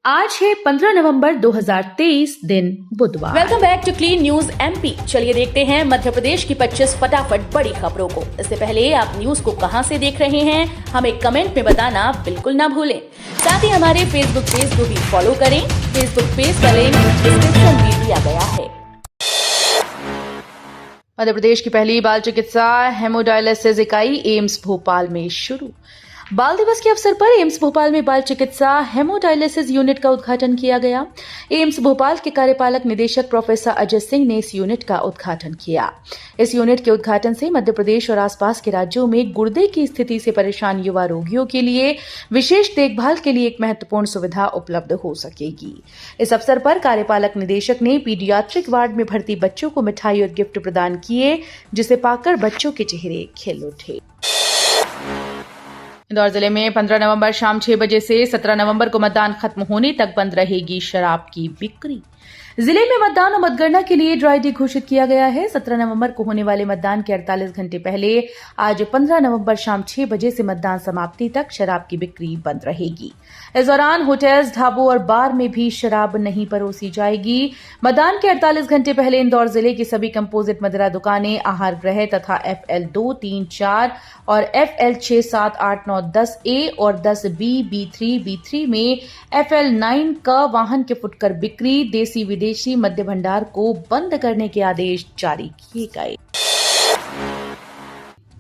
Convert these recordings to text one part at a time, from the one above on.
आज है 15 नवंबर 2023 दिन बुधवार। Welcome back to clean news MP. चलिए देखते हैं मध्य प्रदेश की 25 फटाफट बड़ी खबरों को। इससे पहले आप न्यूज को कहां से देख रहे हैं हमें कमेंट में बताना बिल्कुल ना भूलें। साथ ही हमारे फेसबुक पेज को भी फॉलो करें। फेसबुक पेज का लिंक डिस्क्रिप्शन में दिया गया है। मध्य प्रदेश की पहली बाल चिकित्सा हेमोडायलिसिस इकाई एम्स भोपाल में शुरू। बाल दिवस के अवसर पर एम्स भोपाल में बाल चिकित्सा हेमोडायलिसिस यूनिट का उद्घाटन किया गया। एम्स भोपाल के कार्यपालक निदेशक प्रोफेसर अजय सिंह ने इस यूनिट का उद्घाटन किया। इस यूनिट के उद्घाटन से मध्य प्रदेश और आसपास के राज्यों में गुर्दे की स्थिति से परेशान युवा रोगियों के लिए विशेष देखभाल के लिए एक महत्वपूर्ण सुविधा उपलब्ध हो सकेगी। इस अवसर पर कार्यपालक निदेशक ने पीडियाट्रिक वार्ड में भर्ती बच्चों को मिठाई और गिफ्ट प्रदान किए, जिसे पाकर बच्चों के चेहरे खिल उठे। इंदौर जिले में 15 नवंबर शाम 6 बजे से 17 नवंबर को मतदान खत्म होने तक बंद रहेगी शराब की बिक्री। जिले में मतदान और मतगणना के लिए ड्राई डे घोषित किया गया है। 17 नवंबर को होने वाले मतदान के 48 घंटे पहले आज 15 नवंबर शाम 6 बजे से मतदान समाप्ति तक शराब की बिक्री बंद रहेगी। इस दौरान होटल्स, ढाबों और बार में भी शराब नहीं परोसी जाएगी। मतदान के 48 घंटे पहले इंदौर जिले की सभी कंपोजिट मदिरा दुकानें, आहार गृह तथा FL 2, 3, 4 और FL 6, 7, 8, 9, 10 A और 10 B, B3, B3 में FL 9 का वाहन के फुटकर बिक्री, देसी विदेशी मद्य भंडार को बंद करने के आदेश जारी किए गए।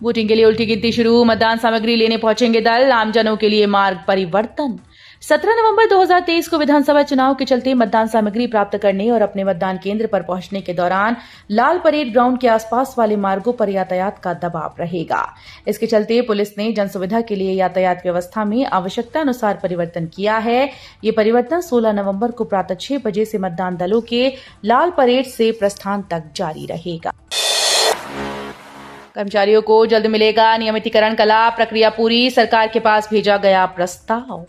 वोटिंग के लिए उल्टी गिनती शुरू। मतदान सामग्री लेने पहुंचेंगे दल। आमजनों के लिए मार्ग परिवर्तन। 17 नवंबर 2023 को विधानसभा चुनाव के चलते मतदान सामग्री प्राप्त करने और अपने मतदान केंद्र पर पहुंचने के दौरान लाल परेड ग्राउंड के आसपास वाले मार्गों पर यातायात का दबाव रहेगा। इसके चलते पुलिस ने जनसुविधा के लिए यातायात व्यवस्था में आवश्यकता अनुसार परिवर्तन किया है। ये परिवर्तन 16 नवंबर को प्रातः 6 बजे से मतदान दलों के लाल परेड से प्रस्थान तक जारी रहेगा। कर्मचारियों को जल्द मिलेगा नियमितीकरण का लाभ। प्रक्रिया पूरी। सरकार के पास भेजा गया प्रस्ताव।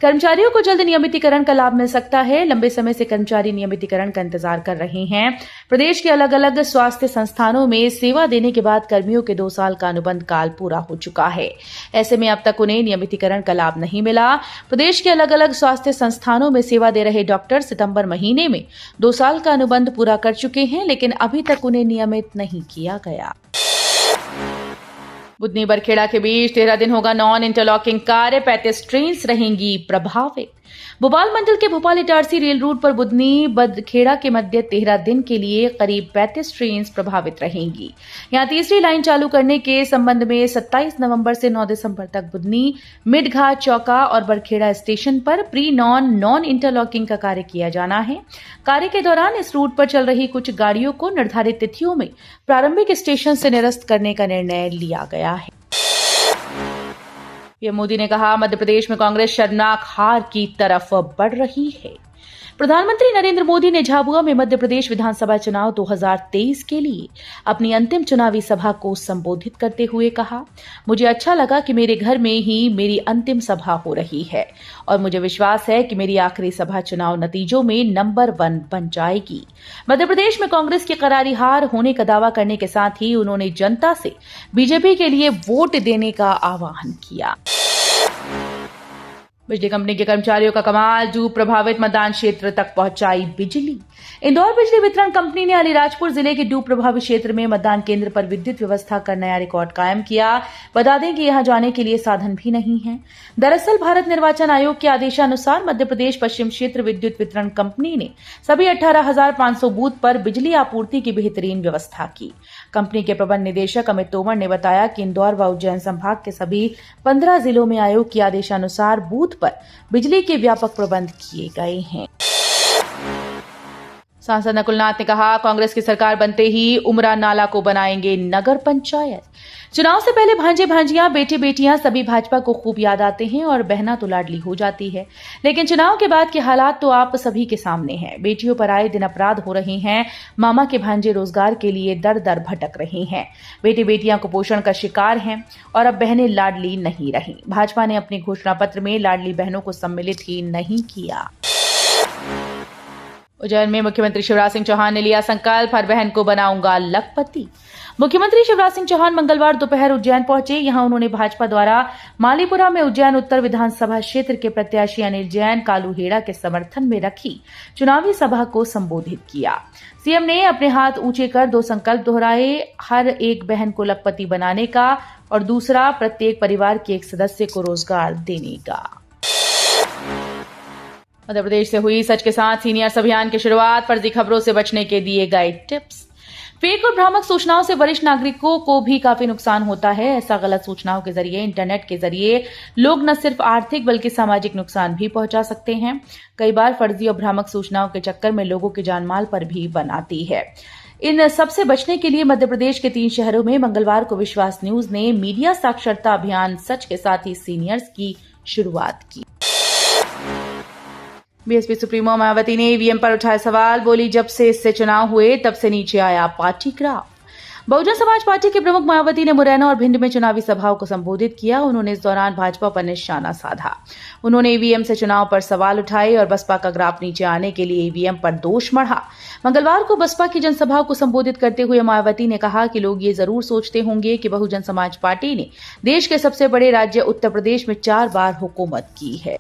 कर्मचारियों को जल्द नियमितीकरण का लाभ मिल सकता है। लंबे समय से कर्मचारी नियमितीकरण का इंतजार कर रहे हैं। प्रदेश के अलग अलग स्वास्थ्य संस्थानों में सेवा देने के बाद कर्मियों के 2 साल का अनुबंध काल पूरा हो चुका है। ऐसे में अब तक उन्हें नियमितीकरण का लाभ नहीं मिला। प्रदेश के अलग अलग स्वास्थ्य संस्थानों में सेवा दे रहे डॉक्टर सितंबर महीने में 2 साल का अनुबंध पूरा कर चुके हैं, लेकिन अभी तक उन्हें नियमित नहीं किया गया। बुधनी बरखेड़ा के बीच 13 दिन होगा नॉन इंटरलॉकिंग कार्य। 35 ट्रेन्स रहेंगी प्रभावित। भोपाल मंडल के भोपाल इटारसी रेल रूट पर बुधनी बरखेड़ा के मध्य 13 दिन के लिए करीब 35 ट्रेन्स प्रभावित रहेंगी। यहां तीसरी लाइन चालू करने के संबंध में 27 नवंबर से 9 दिसंबर तक बुधनी, मिडघाट, चौका और बरखेड़ा स्टेशन पर प्री नॉन इंटरलॉकिंग का कार्य किया जाना है। कार्य के दौरान इस रूट पर चल रही कुछ गाड़ियों को निर्धारित तिथियों में प्रारंभिक स्टेशन से निरस्त करने का निर्णय लिया गया है। पीएम मोदी ने कहा, मध्य प्रदेश में कांग्रेस शर्मनाक हार की तरफ बढ़ रही है। प्रधानमंत्री नरेंद्र मोदी ने झाबुआ में मध्य प्रदेश विधानसभा चुनाव 2023 के लिए अपनी अंतिम चुनावी सभा को संबोधित करते हुए कहा, मुझे अच्छा लगा कि मेरे घर में ही मेरी अंतिम सभा हो रही है और मुझे विश्वास है कि मेरी आखिरी सभा चुनाव नतीजों में नंबर 1 बन जाएगी। मध्य प्रदेश में कांग्रेस की करारी हार होने का दावा करने के साथ ही उन्होंने जनता से बीजेपी के लिए वोट देने का आह्वान किया। बिजली कंपनी के कर्मचारियों का कमाल। डूब प्रभावित मतदान क्षेत्र तक पहुंचाई बिजली। इंदौर बिजली वितरण कंपनी ने अलीराजपुर जिले के डूब प्रभावित क्षेत्र में मतदान केंद्र पर विद्युत व्यवस्था का नया रिकॉर्ड कायम किया। बता दें कि यहां जाने के लिए साधन भी नहीं है। दरअसल भारत निर्वाचन आयोग के आदेशानुसार मध्य प्रदेश पश्चिम क्षेत्र विद्युत वितरण कंपनी ने सभी 18,500 बूथ पर बिजली आपूर्ति की बेहतरीन व्यवस्था की। कंपनी के प्रबंध निदेशक अमित तोमर ने बताया कि इंदौर व उज्जैन संभाग के सभी 15 जिलों में आयोग के आदेशानुसार बूथ पर बिजली के व्यापक प्रबंध किए गए हैं। सांसद नकुल नाथ ने कहा, कांग्रेस की सरकार बनते ही उमरा नाला को बनाएंगे नगर पंचायत। चुनाव से पहले भांजे भांजियां, बेटे बेटियां सभी भाजपा को खूब याद आते हैं और बहना तो लाडली हो जाती है। लेकिन चुनाव के बाद के हालात तो आप सभी के सामने हैं। बेटियों पर आए दिन अपराध हो रहे हैं। मामा के भांजे रोजगार के लिए दर दर भटक रहे हैं। बेटे बेटियां कुपोषण का शिकार हैं और अब बहनें लाडली नहीं रहीं। भाजपा ने अपने घोषणा पत्र में लाडली बहनों को सम्मिलित ही नहीं किया। उज्जैन में मुख्यमंत्री शिवराज सिंह चौहान ने लिया संकल्प, हर बहन को बनाऊंगा लखपति। मुख्यमंत्री शिवराज सिंह चौहान मंगलवार दोपहर उज्जैन पहुंचे। यहां उन्होंने भाजपा द्वारा मालीपुरा में उज्जैन उत्तर विधानसभा क्षेत्र के प्रत्याशी अनिल जैन कालू हेड़ा के समर्थन में रखी चुनावी सभा को संबोधित किया। सीएम ने अपने हाथ ऊंचे कर 2 संकल्प दोहराए, हर एक बहन को लखपति बनाने का और दूसरा प्रत्येक परिवार के एक सदस्य को रोजगार देने का। मध्य प्रदेश से हुई सच के साथ सीनियर्स अभियान की शुरुआत, फर्जी खबरों से बचने के दिए गए टिप्स। फेक और भ्रामक सूचनाओं से वरिष्ठ नागरिकों को भी काफी नुकसान होता है। ऐसा गलत सूचनाओं के जरिए, इंटरनेट के जरिए लोग न सिर्फ आर्थिक बल्कि सामाजिक नुकसान भी पहुंचा सकते हैं। कई बार फर्जी और भ्रामक सूचनाओं के चक्कर में लोगों के जान माल पर भी बन आती है। इन सबसे बचने के लिए मध्य प्रदेश के 3 शहरों में मंगलवार को विश्वास न्यूज ने मीडिया साक्षरता अभियान सच के साथ ही सीनियर्स की शुरुआत की। बीएसपी सुप्रीमो मायावती ने ईवीएम पर उठाए सवाल, बोली जब से इससे चुनाव हुए तब से नीचे आया party graph. Bahujan Samaj party के प्रमुख मायावती ने मुरैना और भिंड में चुनावी सभाओं को संबोधित किया। उन्होंने इस दौरान भाजपा पर निशाना साधा। उन्होंने ईवीएम से चुनाव पर सवाल उठाए और बसपा का ग्राफ नीचे आने के लिए ईवीएम पर दोष मढ़ा। मंगलवार को बसपा की जनसभा को संबोधित करते हुए मायावती ने कहा कि लोग ये जरूर सोचते होंगे कि बहुजन समाज पार्टी ने देश के सबसे बड़े राज्य उत्तर प्रदेश में 4 बार हुकूमत की है।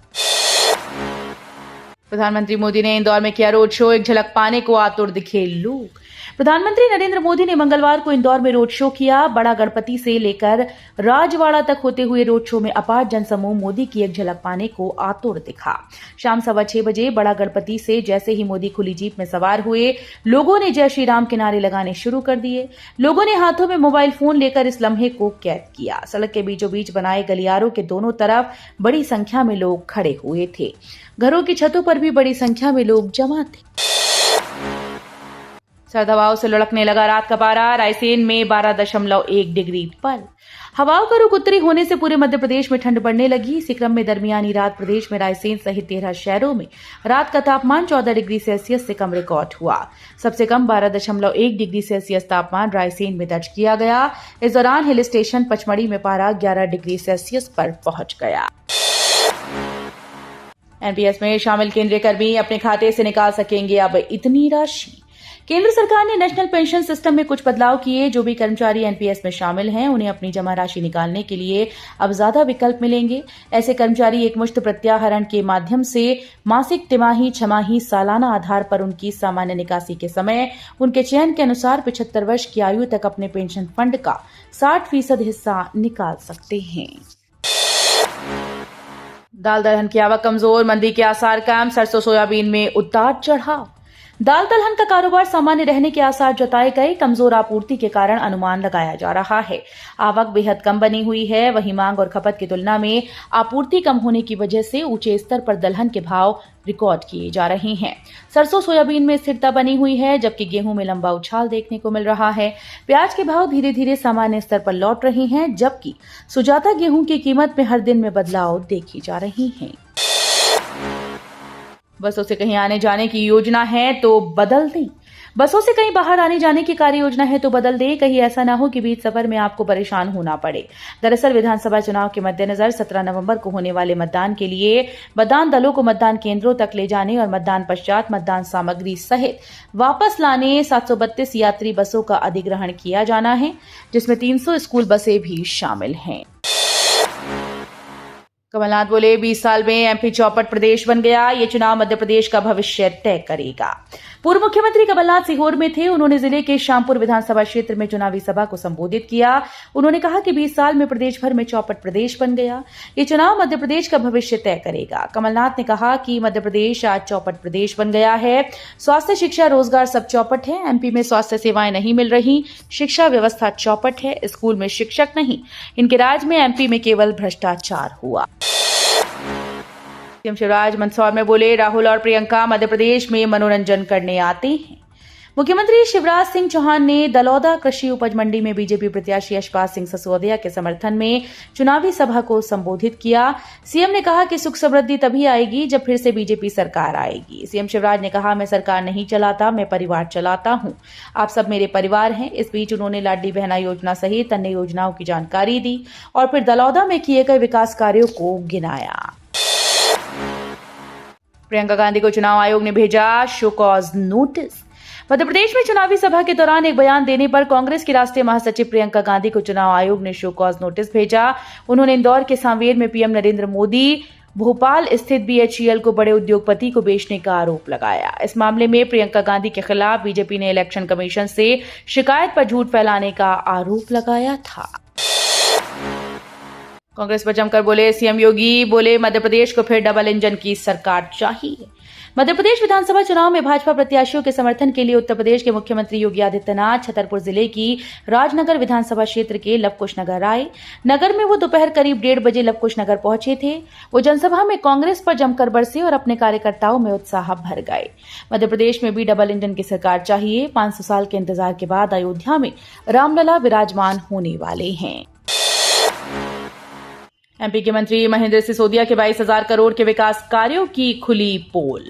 प्रधानमंत्री मोदी ने इंदौर में किया रोड शो, एक झलक पाने को आतुर दिखे लोग। प्रधानमंत्री नरेंद्र मोदी ने मंगलवार को इंदौर में रोड शो किया। बड़ा गणपति से लेकर राजवाड़ा तक होते हुए रोड शो में अपार जनसमूह मोदी की एक झलक पाने को आतुर दिखा। शाम 6:15 बजे बड़ा गणपति से जैसे ही मोदी खुली जीप में सवार हुए, लोगों ने जय श्री राम के नारे लगाने शुरू कर दिए। लोगों ने हाथों में मोबाइल फोन लेकर इस लम्हे को कैद किया। सड़क के बीचों बीच बनाए गलियारों के दोनों तरफ बड़ी संख्या में लोग खड़े हुए थे। घरों की छतों पर भी बड़ी संख्या में लोग जमा थे। सर्द हवाओं से लुढ़कने लगा रात का पारा। रायसेन में 12.1 डिग्री पर। हवाओं का रुख उत्तरी होने से पूरे मध्य प्रदेश में ठंड बढ़ने लगी। इसी क्रम में दरमियानी रात प्रदेश में रायसेन सहित 13 शहरों में रात का तापमान 14 डिग्री सेल्सियस से कम रिकॉर्ड हुआ। सबसे कम 12.1 डिग्री सेल्सियस तापमान रायसेन में दर्ज किया गया। इस दौरान हिल स्टेशन पचमढ़ी में पारा 11 डिग्री सेल्सियस पर पहुंच गया। एनपीएस में शामिल केंद्रीय कर्मी अपने खाते से निकाल सकेंगे अब इतनी राशि। केंद्र सरकार ने नेशनल पेंशन सिस्टम में कुछ बदलाव किए। जो भी कर्मचारी एनपीएस में शामिल हैं, उन्हें अपनी जमा राशि निकालने के लिए अब ज्यादा विकल्प मिलेंगे। ऐसे कर्मचारी एकमुश्त प्रत्याहरण के माध्यम से मासिक, तिमाही, छमाही, सालाना आधार पर उनकी सामान्य निकासी के समय उनके चयन के अनुसार 75 वर्ष की आयु तक अपने पेंशन फंड का 60% हिस्सा निकाल सकते हैं। दाल दलहन की आवक कमजोर, मंदी के आसार कम। सरसों सोयाबीन में उतार चढ़ाव। दाल दलहन का कारोबार सामान्य रहने के आसार जताए गए। कमजोर आपूर्ति के कारण अनुमान लगाया जा रहा है आवक बेहद कम बनी हुई है। वहीं मांग और खपत की तुलना में आपूर्ति कम होने की वजह से ऊंचे स्तर पर दलहन के भाव रिकॉर्ड किए जा रहे हैं। सरसों सोयाबीन में स्थिरता बनी हुई है, जबकि गेहूं में लंबा उछाल देखने को मिल रहा है। प्याज के भाव धीरे धीरे सामान्य स्तर पर लौट रहे हैं, जबकि सुजाता गेहूं की कीमत में हर दिन में बदलाव देखी जा रही है। बसों से कहीं आने जाने की योजना है तो बदल दें। बसों से कहीं बाहर आने जाने की कार्य योजना है तो बदल दें। कहीं ऐसा ना हो कि बीच सफर में आपको परेशान होना पड़े। दरअसल विधानसभा चुनाव के मद्देनजर 17 नवंबर को होने वाले मतदान के लिए मतदान दलों को मतदान केंद्रों तक ले जाने और मतदान पश्चात मतदान सामग्री सहित वापस लाने 732 यात्री बसों का अधिग्रहण किया जाना है, जिसमें 300 स्कूल बसें भी शामिल हैं। कमलनाथ बोले 20 साल में एमपी चौपट प्रदेश बन गया। ये चुनाव मध्य प्रदेश का भविष्य तय करेगा। पूर्व मुख्यमंत्री कमलनाथ सीहोर में थे। उन्होंने जिले के श्यामपुर विधानसभा क्षेत्र में चुनावी सभा को संबोधित किया। उन्होंने कहा कि 20 साल में प्रदेश भर में चौपट प्रदेश बन गया। ये चुनाव मध्य प्रदेश का भविष्य तय करेगा। कमलनाथ ने कहा कि मध्य प्रदेश आज चौपट प्रदेश बन गया है। स्वास्थ्य, शिक्षा, रोजगार सब चौपट है। एमपी में स्वास्थ्य सेवाएं नहीं मिल रही, शिक्षा व्यवस्था चौपट है, स्कूल में शिक्षक नहीं। इनके राज में एमपी में केवल भ्रष्टाचार हुआ। सीएम शिवराज मंदसौर में बोले राहुल और प्रियंका मध्य प्रदेश में मनोरंजन करने आते हैं। मुख्यमंत्री शिवराज सिंह चौहान ने दलौदा कृषि उपज मंडी में बीजेपी प्रत्याशी यशपाल सिंह सिसोदिया के समर्थन में चुनावी सभा को संबोधित किया। सीएम ने कहा कि सुख समृद्धि तभी आएगी जब फिर से बीजेपी सरकार आएगी। सीएम शिवराज ने कहा, मैं सरकार नहीं चलाता, मैं परिवार चलाता हूं। आप सब मेरे परिवार हैं। इस बीच उन्होंने लाडली बहना योजना सहित अन्य योजनाओं की जानकारी दी और फिर दलौदा में किए गए विकास कार्यों को गिनाया। प्रियंका गांधी को चुनाव आयोग ने भेजा show cause notice. Madhya Pradesh में चुनावी सभा के दौरान एक बयान देने पर कांग्रेस की राष्ट्रीय महासचिव प्रियंका गांधी को चुनाव आयोग ने शो कॉज नोटिस भेजा। उन्होंने इंदौर के सांवेर में पीएम नरेंद्र मोदी भोपाल स्थित BHEL को बड़े उद्योगपति को बेचने का आरोप लगाया। इस मामले में प्रियंका गांधी के खिलाफ बीजेपी ने इलेक्शन कमीशन से शिकायत पर झूठ फैलाने का आरोप लगाया था। कांग्रेस पर जमकर बोले सीएम योगी, बोले मध्य प्रदेश को फिर डबल इंजन की सरकार चाहिए। मध्य प्रदेश विधानसभा चुनाव में भाजपा प्रत्याशियों के समर्थन के लिए उत्तर प्रदेश के मुख्यमंत्री योगी आदित्यनाथ छतरपुर जिले की राजनगर विधानसभा क्षेत्र के लवकुश नगर आए। नगर में वो दोपहर करीब 1:30 बजे लवकुश नगर पहुंचे थे। वो जनसभा में कांग्रेस पर जमकर बरसे और अपने कार्यकर्ताओं में उत्साह भर गए। मध्य प्रदेश में भी डबल इंजन की सरकार चाहिए। 500 साल के इंतजार के बाद अयोध्या में रामलला विराजमान होने वाले हैं। एमपी के मंत्री महेंद्र सिसोदिया के 22,000 करोड़ के विकास कार्यों की खुली पोल।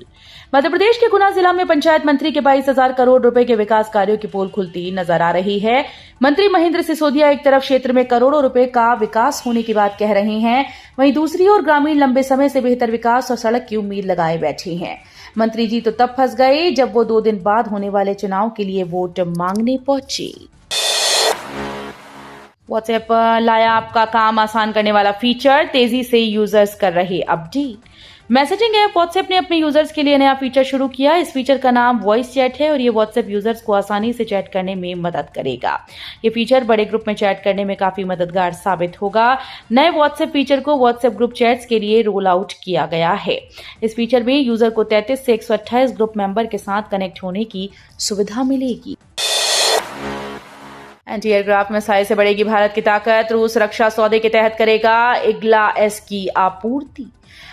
मध्य प्रदेश के गुना जिला में पंचायत मंत्री के 22,000 करोड़ रुपए के विकास कार्यों की पोल खुलती नजर आ रही है। मंत्री महेंद्र सिसोदिया एक तरफ क्षेत्र में करोड़ों रुपए का विकास होने की बात कह रहे हैं, वहीं दूसरी ओर ग्रामीण लंबे समय से बेहतर विकास और सड़क की उम्मीद लगाए बैठे हैं। मंत्री जी तो तब फंस गए जब वो 2 दिन बाद होने वाले चुनाव के लिए वोट मांगने पहुंचे। व्हाट्सएप लाया आपका काम आसान करने वाला फीचर, तेजी से यूजर्स कर रहे अपडेट। मैसेजिंग ऐप व्हाट्सएप ने अपने यूजर्स के लिए नया फीचर शुरू किया। इस फीचर का नाम वॉइस चैट है और ये व्हाट्सएप यूजर्स को आसानी से चैट करने में मदद करेगा। ये फीचर बड़े ग्रुप में चैट करने में काफी मददगार साबित होगा। नए व्हाट्सएप फीचर को व्हाट्सएप ग्रुप चैट्स के लिए रोल आउट किया गया है। इस फीचर में यूजर को 33 से 128 ग्रुप मेंबर के साथ कनेक्ट होने की सुविधा मिलेगी। एंटी एयरक्राफ्ट मिसाइल से बढ़ेगी भारत की ताकत। रूस रक्षा सौदे के तहत करेगा इग्ला-S की आपूर्ति।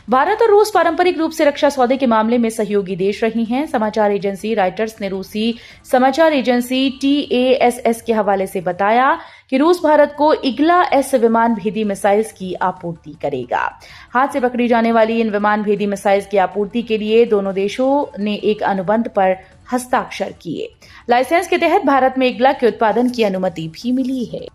भारत और रूस पारंपरिक रूप से रक्षा सौदे के मामले में सहयोगी देश रही हैं। समाचार एजेंसी रॉयटर्स ने रूसी समाचार एजेंसी TASS के हवाले से बताया कि रूस भारत को इग्ला-S विमान भेदी मिसाइल्स की आपूर्ति करेगा। हाथ से पकड़ी जाने वाली इन विमान भेदी मिसाइल्स की आपूर्ति के लिए दोनों देशों ने एक अनुबंध पर हस्ताक्षर किए। लाइसेंस के तहत भारत में इग्ला के उत्पादन की अनुमति भी मिली है।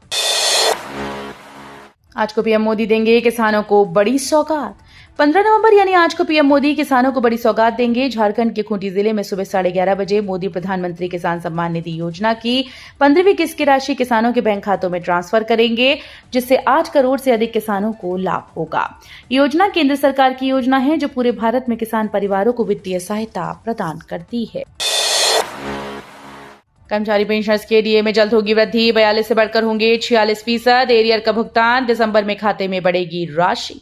आज को पीएम मोदी देंगे किसानों को बड़ी सौगात। 15 नवंबर यानी आज को पीएम मोदी किसानों को बड़ी सौगात देंगे। झारखंड के खूंटी जिले में सुबह 11:30 बजे मोदी प्रधानमंत्री किसान सम्मान निधि योजना की 15वीं किस्त की राशि किसानों के बैंक खातों में ट्रांसफर करेंगे, जिससे 8 करोड़ से अधिक किसानों को लाभ होगा। योजना केंद्र सरकार की योजना है जो पूरे भारत में किसान परिवारों को वित्तीय सहायता प्रदान करती है। कर्मचारी पेंशनर्स के डीए में जल्द होगी वृद्धि। 42 से बढ़कर होंगे 46%। एरियर का भुगतान दिसंबर में खाते में बढ़ेगी राशि।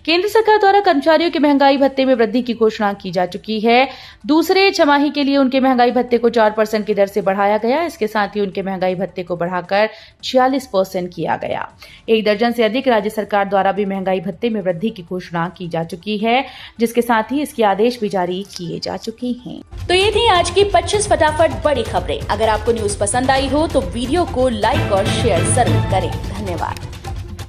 केंद्र सरकार द्वारा कर्मचारियों के महंगाई भत्ते में वृद्धि की घोषणा की जा चुकी है। दूसरे छमाही के लिए उनके महंगाई भत्ते को 4% की दर से बढ़ाया गया। इसके साथ ही उनके महंगाई भत्ते को बढ़ाकर 46% किया गया। 1 दर्जन से अधिक राज्य सरकार द्वारा भी महंगाई भत्ते में वृद्धि की घोषणा की जा चुकी है, जिसके साथ ही इसके आदेश भी जारी किए जा चुके हैं। तो ये थी आज की 25 फटाफट बड़ी खबरें। अगर आपको न्यूज पसंद आई हो तो वीडियो को लाइक और शेयर जरूर करें। धन्यवाद।